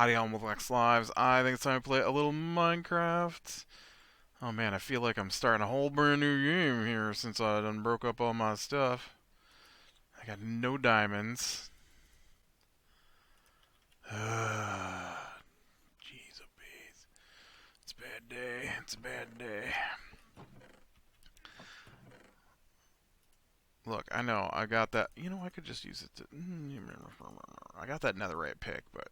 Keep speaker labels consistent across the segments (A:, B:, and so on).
A: Howdy, on with Lex Lives. I think it's time to play a little Minecraft. Oh man, I feel like I'm starting a whole brand new game here since I done broke up all my stuff. I got no diamonds. Jeez, oh bees. It's a bad day. It's a bad day. Look, I know, I got that. You know, I could just use it to. I got that netherite pick, but.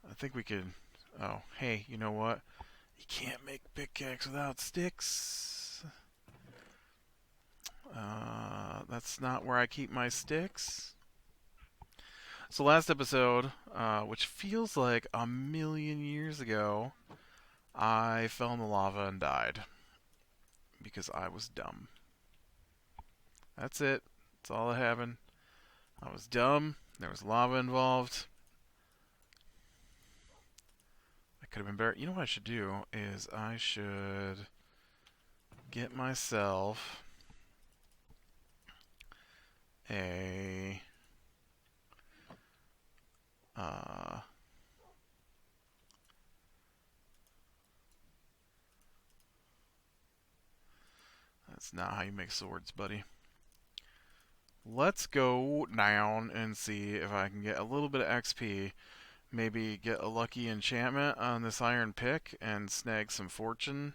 A: I think we could. Oh, hey, you know what? You can't make pickaxe without sticks. That's not where I keep my sticks. So last episode, which feels like a million years ago, I fell in the lava and died because I was dumb. That's it. That's all that happened. I was dumb. There was lava involved. I could have been better. You know what I should do is I should get myself a uh, that's not how you make swords, buddy. Let's go down and see if I can get a little bit of XP. Maybe get a lucky enchantment on this iron pick and snag some fortune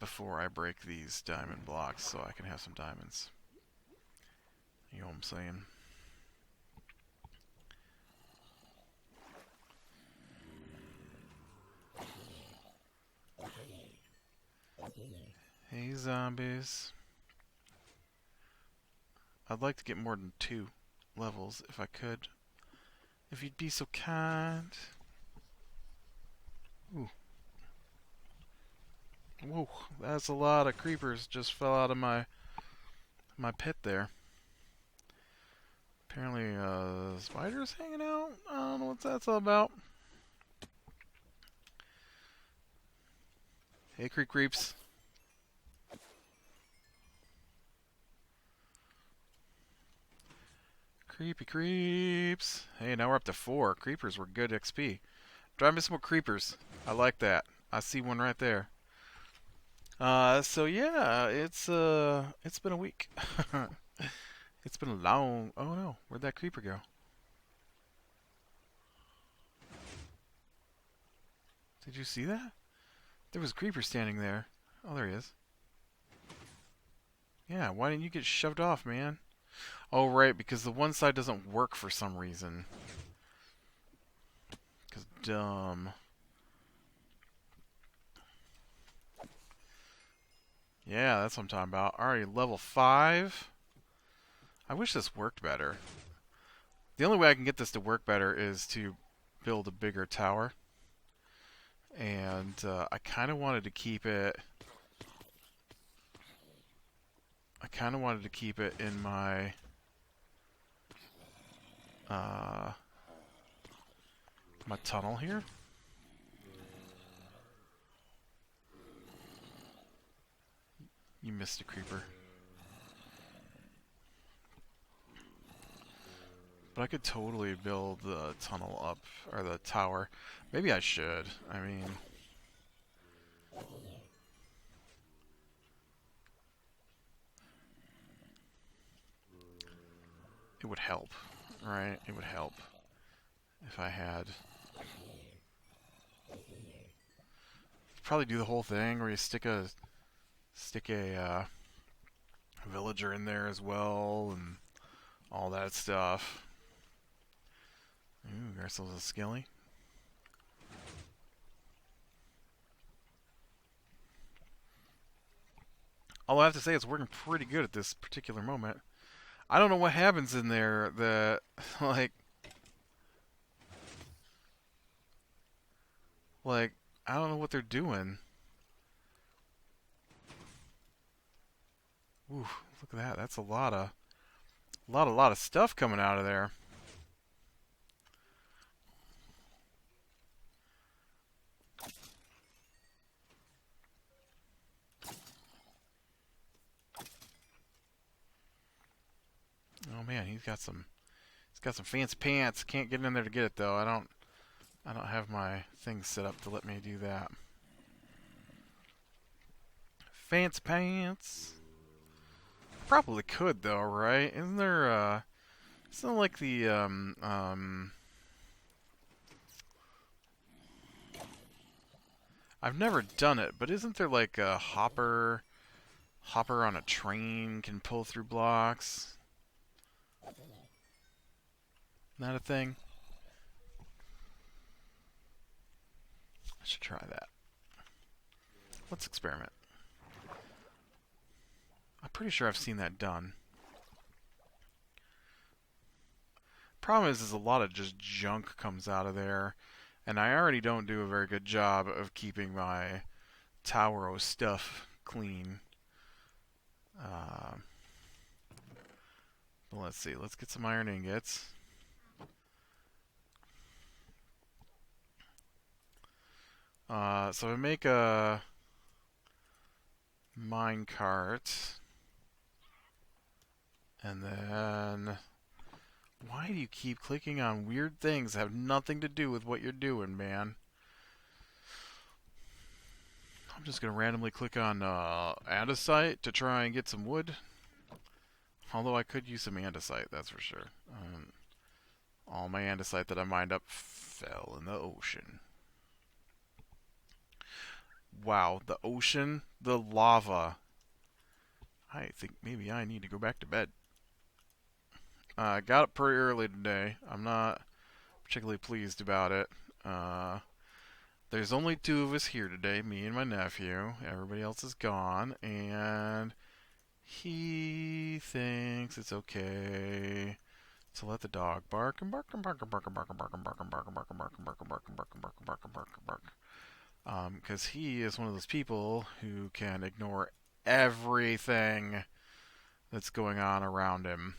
A: before I break these diamond blocks so I can have some diamonds. You know what I'm saying? Hey, zombies. I'd like to get more than 2 levels if I could. If you'd be so kind. Ooh. Whoa, that's a lot of creepers just fell out of my pit there. Apparently, spiders hanging out. I don't know what that's all about. Hey, creeps. Creepy creeps. Hey, now we're up to 4. Creepers were good XP. Drive me some more creepers. I like that. I see one right there. So yeah, it's been a week. It's been a long. Oh no, where'd that creeper go? Did you see that? There was a creeper standing there. Oh, there he is. Yeah, why didn't you get shoved off, man? Oh, right, because the one side doesn't work for some reason. Because dumb. Yeah, that's what I'm talking about. Alright, level 5. I wish this worked better. The only way I can get this to work better is to build a bigger tower. And I kind of wanted to keep it... I kind of wanted to keep it in my... my tunnel here. You missed a creeper. But I could totally build the tunnel up, or the tower. Maybe I should. I mean... it would help, right? It would help if I had... probably do the whole thing where you stick a villager in there as well and all that stuff. Ooh, got ourselves a skelly. All I have to say, it's working pretty good at this particular moment. I don't know what happens in there that, like, I don't know what they're doing. Ooh, look at that. That's a lot of stuff coming out of there. man, he's got some fancy pants. Can't get in there to get it though. I don't have my thing set up to let me do that. Fancy pants. Probably could though, right? Isn't there isn't like the I've never done it, but isn't there like a hopper on a train can pull through blocks? Not a thing? I should try that. Let's experiment. I'm pretty sure I've seen that done. Problem is a lot of just junk comes out of there, and I already don't do a very good job of keeping my Towero stuff clean. But let's see. Let's get some iron ingots. So I make a mine cart, and then why do you keep clicking on weird things that have nothing to do with what you're doing, man? I'm just gonna randomly click on andesite to try and get some wood. Although I could use some andesite, that's for sure. All my andesite that I mined up fell in the ocean. Wow, the ocean, the lava. I think maybe I need to go back to bed. I got up pretty early today. I'm not particularly pleased about it. There's only two of us here today, me and my nephew. Everybody else is gone, and he thinks it's okay to let the dog bark and bark and bark and bark and bark and bark and bark and bark and bark and bark and bark and bark and bark and bark and bark and bark and bark. Because he is one of those people who can ignore everything that's going on around him.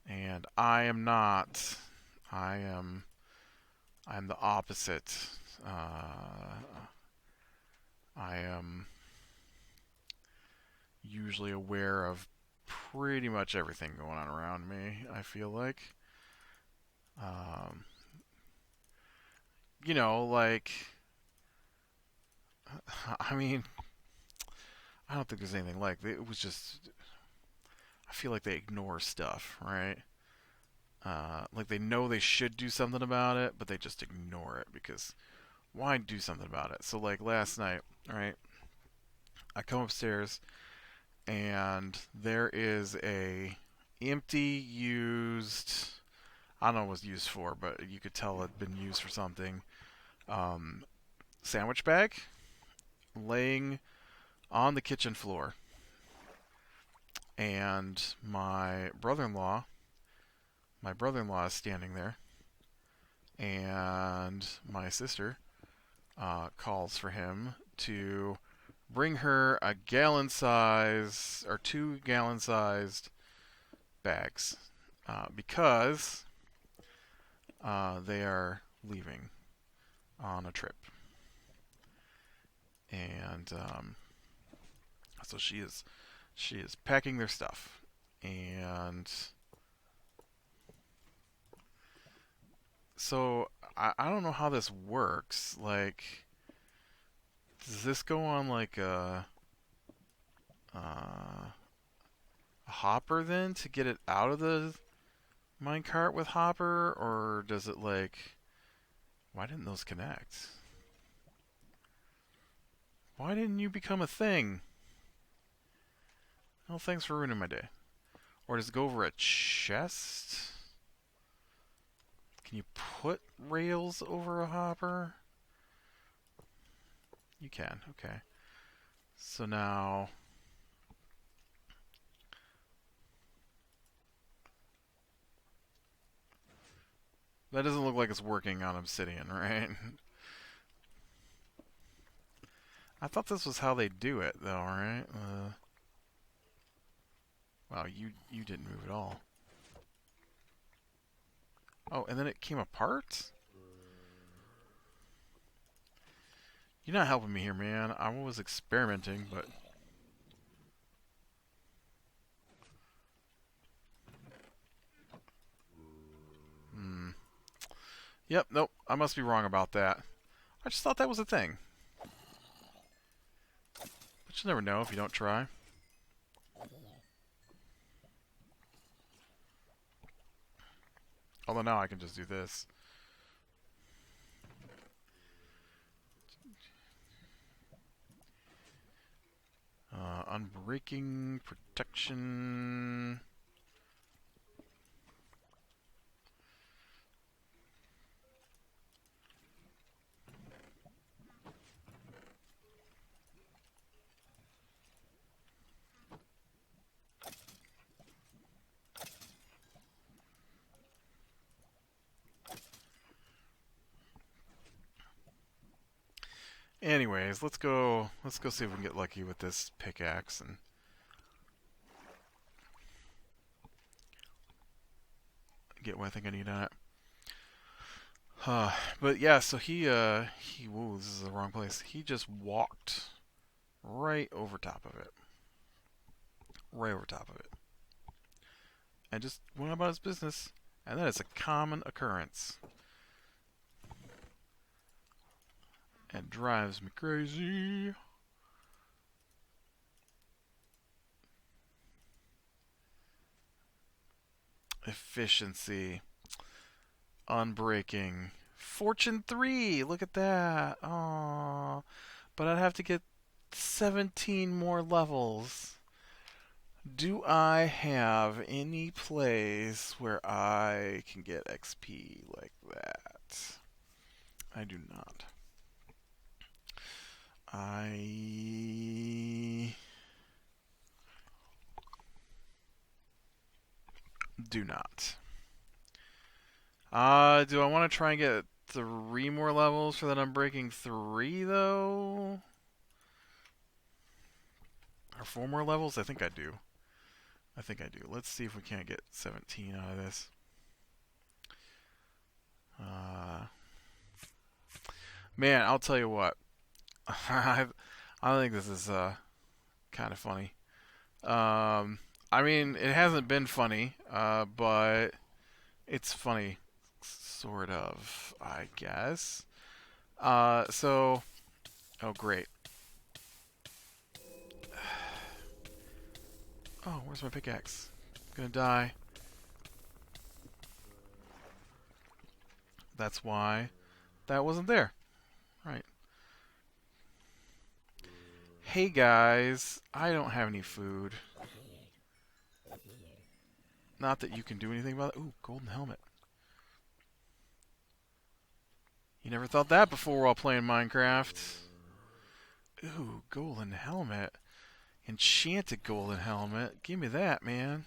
A: And I am not. I'm the opposite. I am usually aware of pretty much everything going on around me, I feel like. Um, like, I mean, I don't think there's anything like it. It was just, I feel like they ignore stuff, right? Like they know they should do something about it, but they just ignore it because why do something about it? So like last night, right? I come upstairs and there is a empty used, I don't know what it was used for, but you could tell it had been used for something. Um, Sandwich bag laying on the kitchen floor, and my brother-in-law is standing there, and my sister calls for him to bring her a gallon size or 2 gallon sized bags because they are leaving on a trip, and so she is packing their stuff, and so I don't know how this works. Like, does this go on like a hopper then to get it out of the minecart with hopper, or does it like? Why didn't those connect? Why didn't you become a thing? Oh, thanks for ruining my day. Or does it go over a chest? Can you put rails over a hopper? You can, okay. So now... that doesn't look like it's working on obsidian, right? I thought this was how they do it, though, right? Wow, you didn't move at all. Oh, and then it came apart? You're not helping me here, man. I was experimenting, but... Yep, nope. I must be wrong about that. I just thought that was a thing. But you never know if you don't try. Although now I can just do this. Unbreaking, protection. Anyways, let's go see if we can get lucky with this pickaxe and get what I think I need on it. But yeah, so whoa, this is the wrong place. He just walked right over top of it. Right over top of it. And just went about his business. And that is a common occurrence. And drives me crazy. Efficiency. Unbreaking. Fortune 3! Look at that. Aww. But I'd have to get 17 more levels. Do I have any place where I can get XP like that? I do not. I do not. Do I want to try and get 3 more levels for that Unbreaking 3, though? Or 4 more levels? I think I do. I think I do. Let's see if we can't get 17 out of this. Man, I'll tell you what. I think this is kind of funny. I mean, it hasn't been funny, but it's funny, sort of, I guess. So, oh great. Oh, where's my pickaxe? I'm gonna die. That's why that wasn't there. Right. Hey guys, I don't have any food. Not that you can do anything about it. Ooh, golden helmet. You never thought that before while playing Minecraft. Ooh, golden helmet. Enchanted golden helmet. Give me that, man.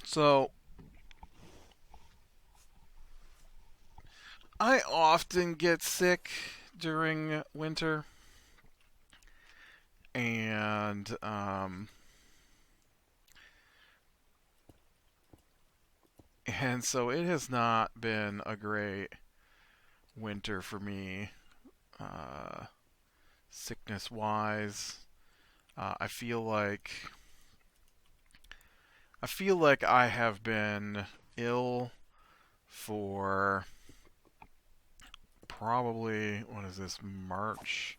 A: So, I often get sick during winter. And so it has not been a great winter for me, sickness wise. I feel like I have been ill for probably, what is this, March,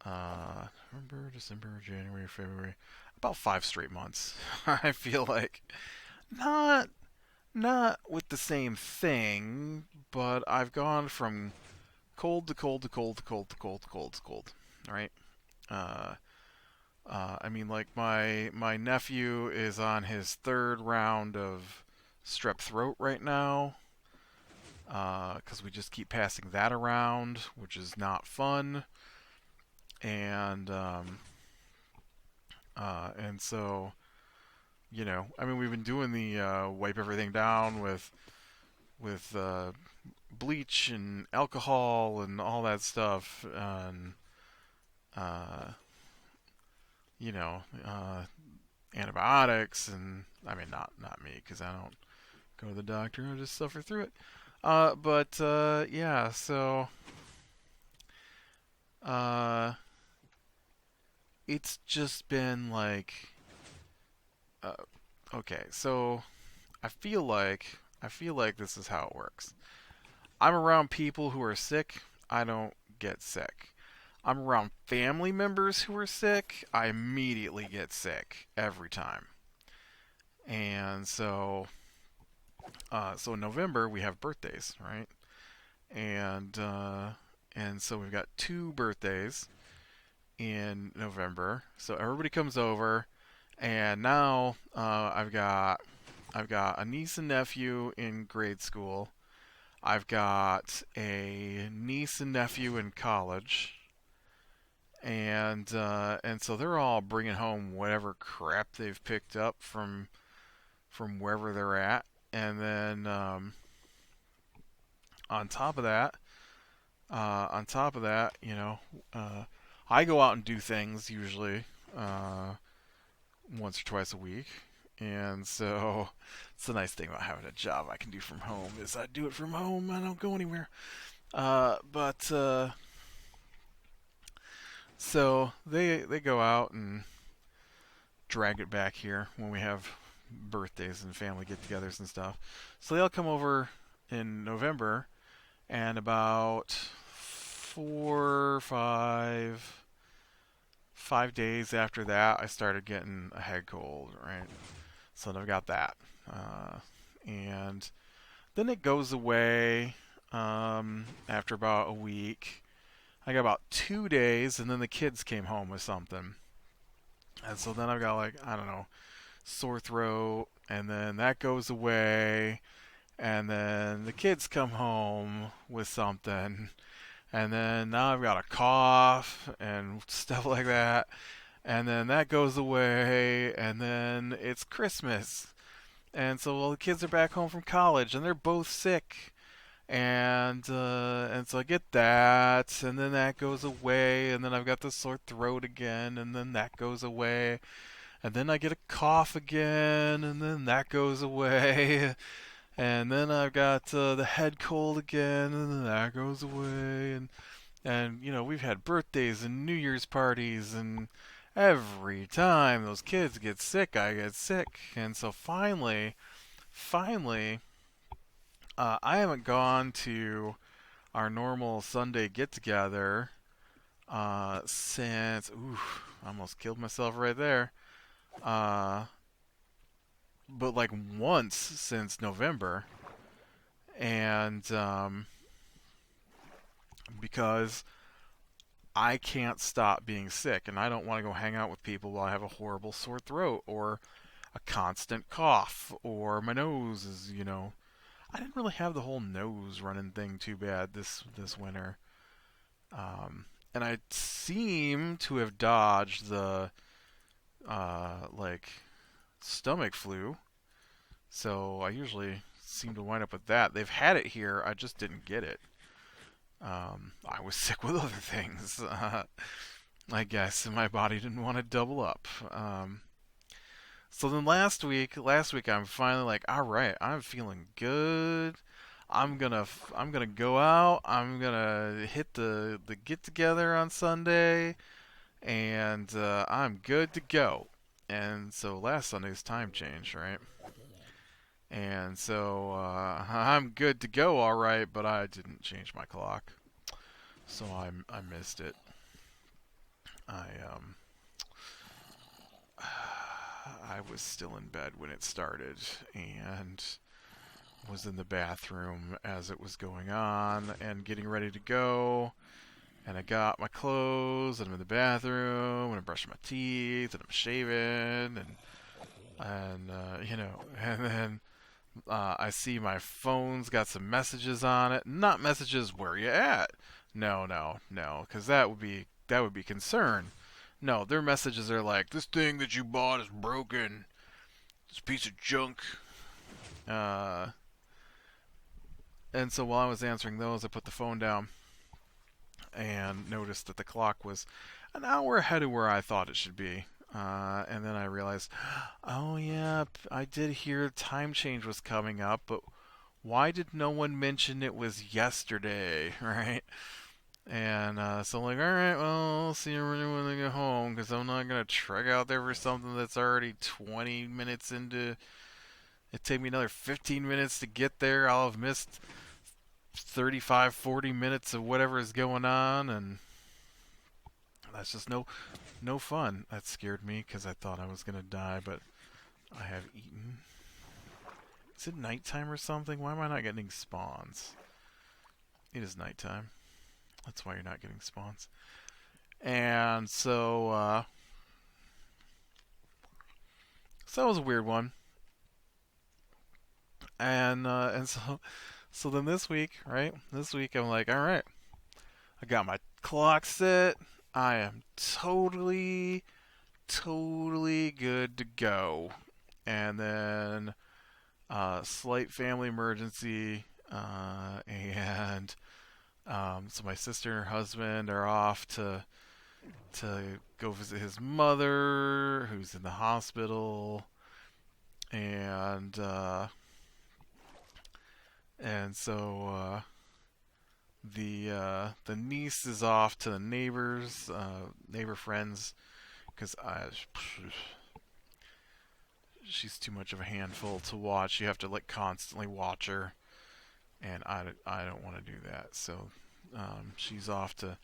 A: November, December, January, February, about 5 straight months. I feel like not with the same thing, but I've gone from cold to cold to cold to cold to cold to cold to cold. All right. I mean, like my nephew is on his 3rd round of strep throat right now, because we just keep passing that around, which is not fun. And so, you know, I mean, we've been doing the wipe everything down with bleach and alcohol and all that stuff, and you know, antibiotics, and I mean, not me, because I don't go to the doctor. I just suffer through it. But yeah, so it's just been like, uh, okay, so I feel like this is how it works. I'm around people who are sick, I don't get sick. I'm around family members who are sick, I immediately get sick every time. And so in November we have birthdays, right? And and so we've got two birthdays in November. So everybody comes over, and now I've got a niece and nephew in grade school. I've got a niece and nephew in college, and so they're all bringing home whatever crap they've picked up from wherever they're at, and then on top of that, on top of that, I go out and do things usually uh, once or twice a week, and so it's the nice thing about having a job I can do from home is I do it from home. I don't go anywhere. But So they go out and drag it back here when we have birthdays and family get-togethers and stuff. So they'll come over in November, and about 5 days after that, I started getting a head cold, right? So I've got that, and then it goes away after about a week. I got about 2 days, and then the kids came home with something, and so then I've got like I don't know sore throat, and then that goes away, and then the kids come home with something, and then now I've got a cough and stuff like that, and then that goes away, and then it's Christmas, and so well, the kids are back home from college, and they're both sick, and so I get that, and then that goes away, and then I've got the sore throat again, and then that goes away, and then I get a cough again, and then that goes away, and then I've got the head cold again, and then that goes away, and we've had birthdays and New Year's parties, and every time those kids get sick, I get sick, and so finally, I haven't gone to our normal Sunday get together since I almost killed myself right there. Uh, but like once since November, and because I can't stop being sick, and I don't want to go hang out with people while I have a horrible sore throat or a constant cough or my nose is, I didn't really have the whole nose running thing too bad this winter. And I seem to have dodged the like stomach flu, so I usually seem to wind up with that. They've had it here, I just didn't get it. I was sick with other things, I guess, and my body didn't want to double up. So then last week I'm finally like, all right, I'm feeling good. I'm gonna go out. I'm gonna hit the get together on Sunday, and I'm good to go. And so last Sunday's time change, right? And so I'm good to go, all right, but I didn't change my clock, so I missed it. I I was still in bed when it started, and was in the bathroom as it was going on and getting ready to go. And I got my clothes, and I'm in the bathroom, and I'm brushing my teeth, and I'm shaving, and then I see my phone's got some messages on it. Not messages, where you at? No, no, no, because that would be concern. No, their messages are like, this thing that you bought is broken. This piece of junk. Uh, and so while I was answering those, I put the phone down and noticed that the clock was an hour ahead of where I thought it should be. And then I realized, oh yeah, I did hear time change was coming up, but why did no one mention it was yesterday, right? And so I'm like, all right, well, I'll see you when I get home because I'm not gonna trek out there for something that's already 20 minutes into. It take me another 15 minutes to get there. I'll have missed 35, 40 minutes of whatever is going on, and that's just no fun. That scared me because I thought I was gonna die, but I have eaten. Is it nighttime or something? Why am I not getting spawns? It is nighttime. That's why you're not getting spawns. And so that was a weird one. And so then this week, right? This week I'm like, all right, I got my clock set. I am totally good to go. And then slight family emergency, and so my sister and her husband are off to go visit his mother, who's in the hospital, and so the niece is off to the neighbor friends, because she's too much of a handful to watch. You have to like constantly watch her, and I don't want to do that. So she's off to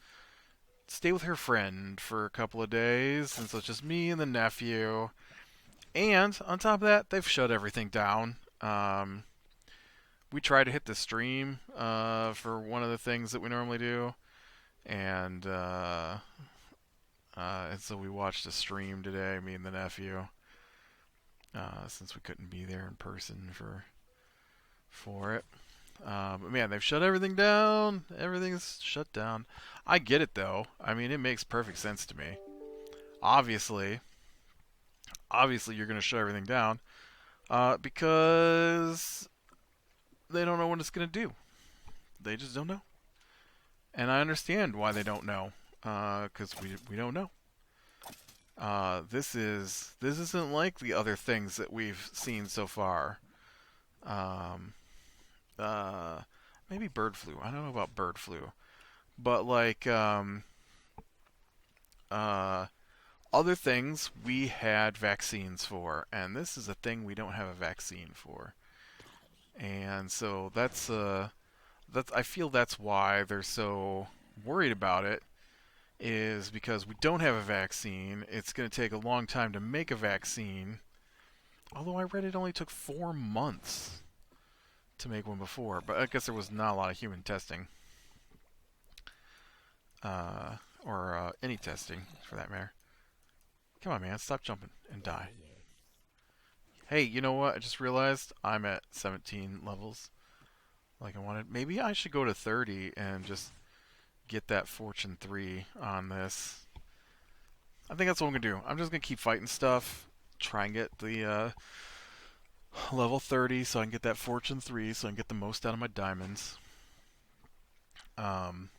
A: stay with her friend for a couple of days, and so it's just me and the nephew. And on top of that, they've shut everything down. We tried to hit the stream for one of the things that we normally do, and so we watched a stream today, me and the nephew, since we couldn't be there in person for it. But man, they've shut everything down. Everything's shut down. I get it though. I mean, it makes perfect sense to me. Obviously, you're going to shut everything down because they don't know what it's going to do. They just don't know, and I understand why they don't know, because we don't know. This isn't like the other things that we've seen so far. Um, uh, Maybe bird flu. I don't know about bird flu, but like uh, other things we had vaccines for, and this is a thing we don't have a vaccine for, and so that's I feel that's why they're so worried about it, is because we don't have a vaccine. It's going to take a long time to make a vaccine. Although I read it only took 4 months to make one before, but I guess there was not a lot of human testing, uh, or any testing for that matter. Come on, man, stop jumping and die. Hey, you know what? I just realized I'm at 17 levels. Like I wanted. Maybe I should go to 30 and just get that Fortune 3 on this. I think that's what I'm gonna do. I'm just gonna keep fighting stuff, try and get the level 30 so I can get that Fortune 3 so I can get the most out of my diamonds. Um,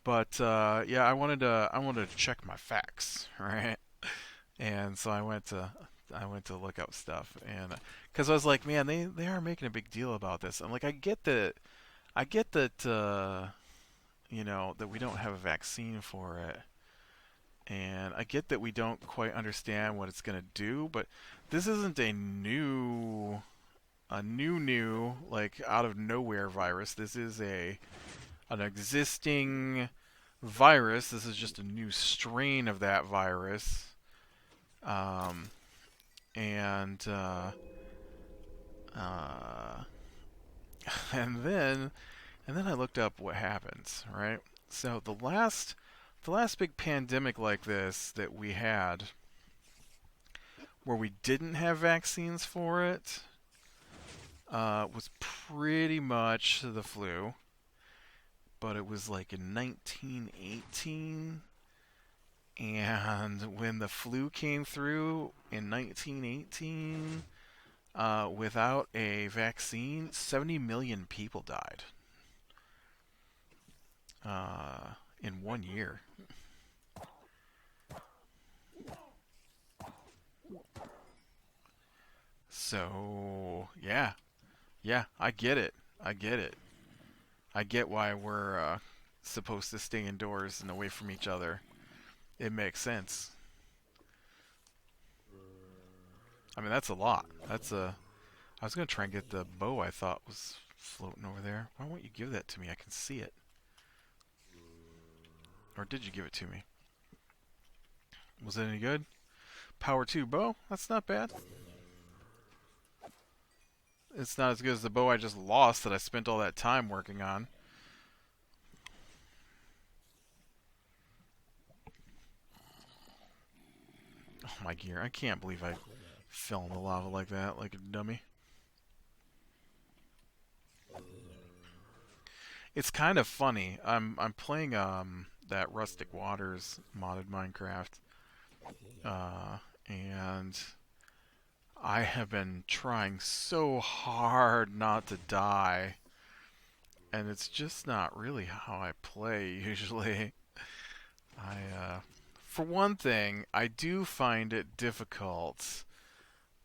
A: but yeah, I wanted to check my facts, right? And so I went to look up stuff, and because I was like, man, they are making a big deal about this. I'm like, I get that that we don't have a vaccine for it, and I get that we don't quite understand what it's gonna do, but this isn't a new like out of nowhere virus. This is a an existing virus. This is just a new strain of that virus. Um, and uh, and then I looked up what happens, right? So the last big pandemic like this that we had, where we didn't have vaccines for it, was pretty much the flu, but it was like in 1918. And when the flu came through in 1918, without a vaccine, 70 million people died in 1 year. So, yeah, I get it. I get it. I get why we're supposed to stay indoors and away from each other. It makes sense. I mean, that's a lot. That's a. I was gonna try and get the bow I thought was floating over there. Why won't you give that to me? I can see it. Or did you give it to me? Was it any good? Power 2 bow? That's not bad. It's not as good as the bow I just lost that I spent all that time working on. Oh my gear, I can't believe I fell in the lava like that, like a dummy. It's kind of funny. I'm playing that Rustic Waters modded Minecraft. And I have been trying so hard not to die, and it's just not really how I play usually. I for one thing, I do find it difficult.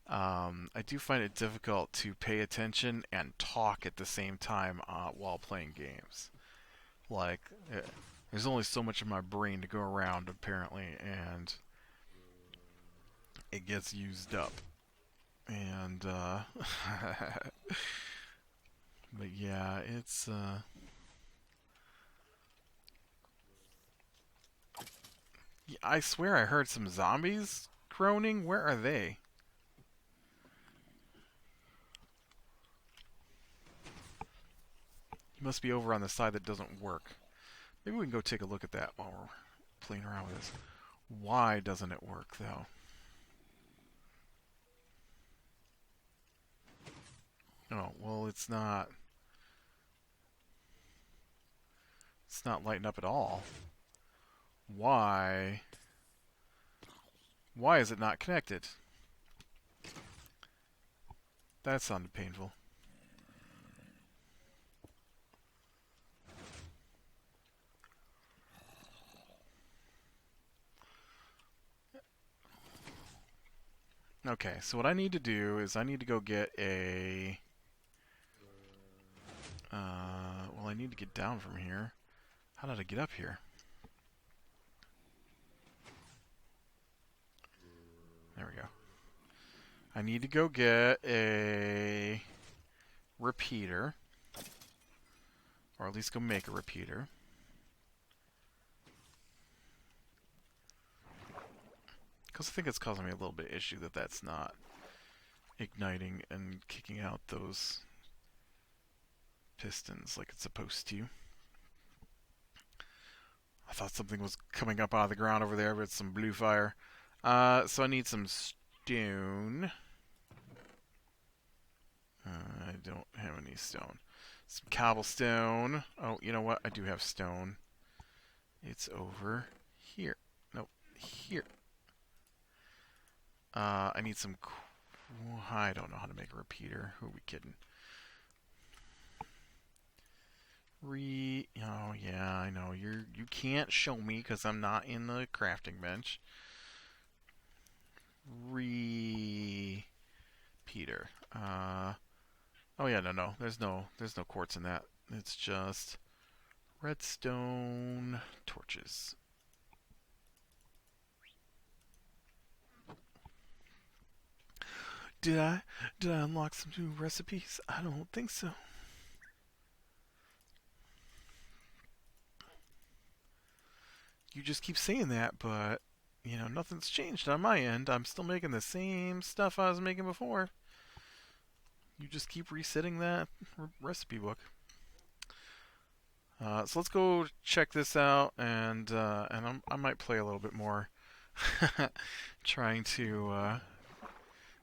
A: I do find it difficult to pay attention and talk at the same time while playing games. Like, there's only so much of my brain to go around, apparently, and it gets used up. And, but yeah, it's, I swear I heard some zombies groaning. Where are they? He must be over on the side that doesn't work. Maybe we can go take a look at that while we're playing around with this. Why doesn't it work, though? Oh, well, it's not... It's not lighting up at all. Why? Why is it not connected? That sounded painful. Okay, so what I need to do is I need to go get a... well, I need to get down from here. How did I get up here? There we go. I need to go get a repeater. Or at least go make a repeater. Because I think it's causing me a little bit of issue that that's not igniting and kicking out those pistons like it's supposed to. I thought something was coming up out of the ground over there, but it's some blue fire. So I need some stone. I don't have any stone. Some cobblestone. Oh, you know what? I do have stone. It's over here. Nope, here. I need some... I don't know how to make a repeater. Who are we kidding? Oh, yeah, I know. You can't show me because I'm not in the crafting bench. Repeater. Oh yeah, no. There's no quartz in that. It's just redstone torches. Did I unlock some new recipes? I don't think so. You just keep saying that, but you know, nothing's changed on my end. I'm still making the same stuff I was making before. You just keep resetting that recipe book. So let's go check this out, and I might play a little bit more, trying to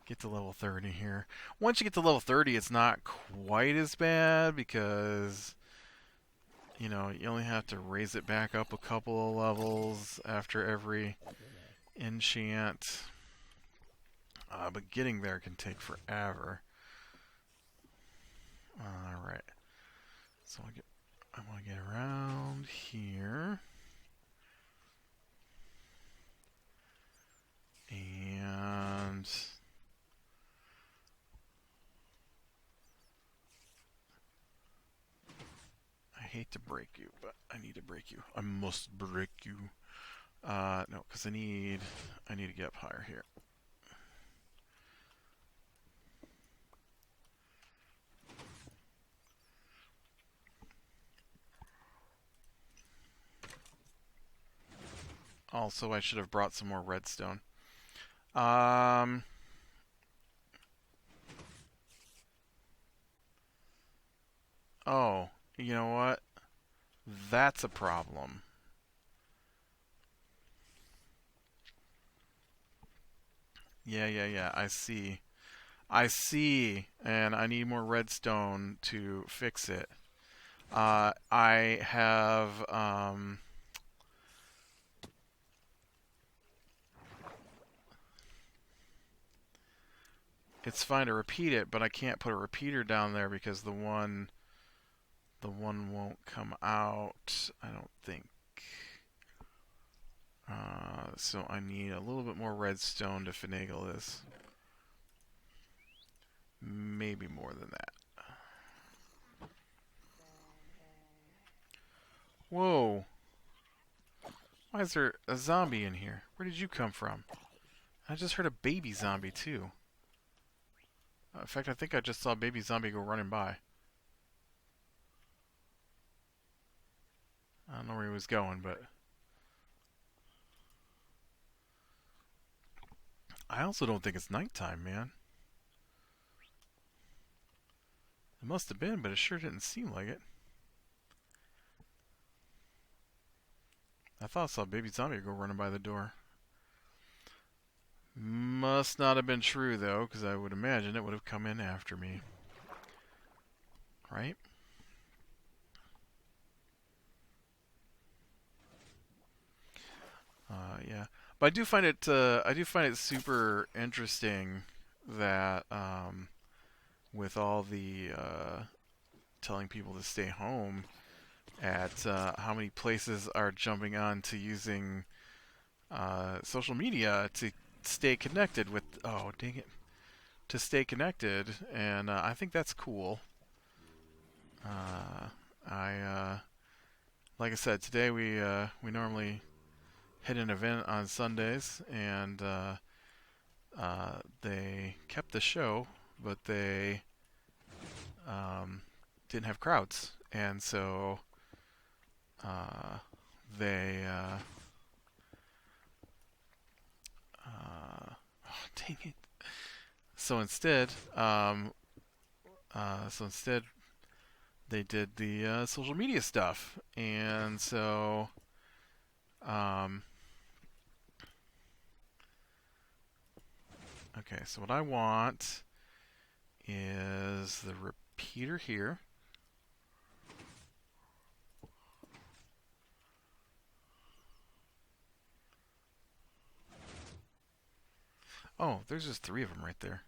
A: get to level 30 here. Once you get to level 30, it's not quite as bad because you know you only have to raise it back up a couple of levels after every enchant. But getting there can take forever. Alright. So I want to get around here. And I hate to break you, but I need to break you. I must break you. No, because I need to get up higher here. Also, I should have brought some more redstone. Oh, you know what? That's a problem. Yeah. I see. I see. And I need more redstone to fix it. I have, it's fine to repeat it, but I can't put a repeater down there because the one won't come out, I don't think. So I need a little bit more redstone to finagle this. Maybe more than that. Whoa. Why is there a zombie in here? Where did you come from? I just heard a baby zombie, too. In fact, I think I just saw a baby zombie go running by. I don't know where he was going, but... I also don't think it's nighttime, man. It must have been, but it sure didn't seem like it. I thought I saw a baby zombie go running by the door. Must not have been true, though, because I would imagine it would have come in after me. Right? Yeah. But I do find it super interesting that, with all the, telling people to stay home, at how many places are jumping on to using social media to stay connected with. Oh, dang it! To stay connected, and I think that's cool. I like I said, today we normally hit an event on Sundays, and they kept the show, but they didn't have crowds, and so they oh, dang it. So instead, they did the social media stuff, and so um, okay. So what I want is the repeater here. Oh, there's just 3 of them right there.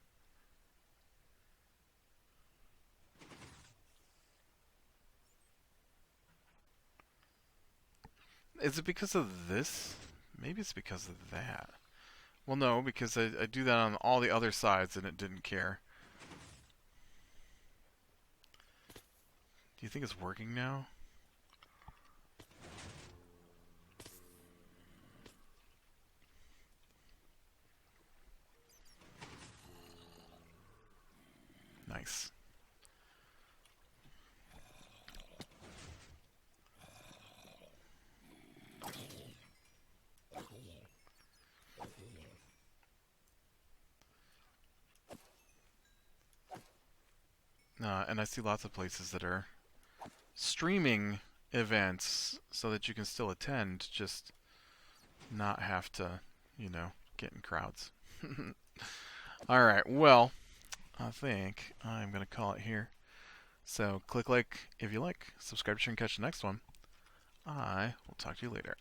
A: Is it because of this? Maybe it's because of that. Well, no, because I do that on all the other sides and it didn't care. Do you think it's working now? Nice. And I see lots of places that are streaming events so that you can still attend, just not have to, get in crowds. Alright, well, I think I'm going to call it here. So click like if you like, subscribe, share, and catch the next one. I will talk to you later.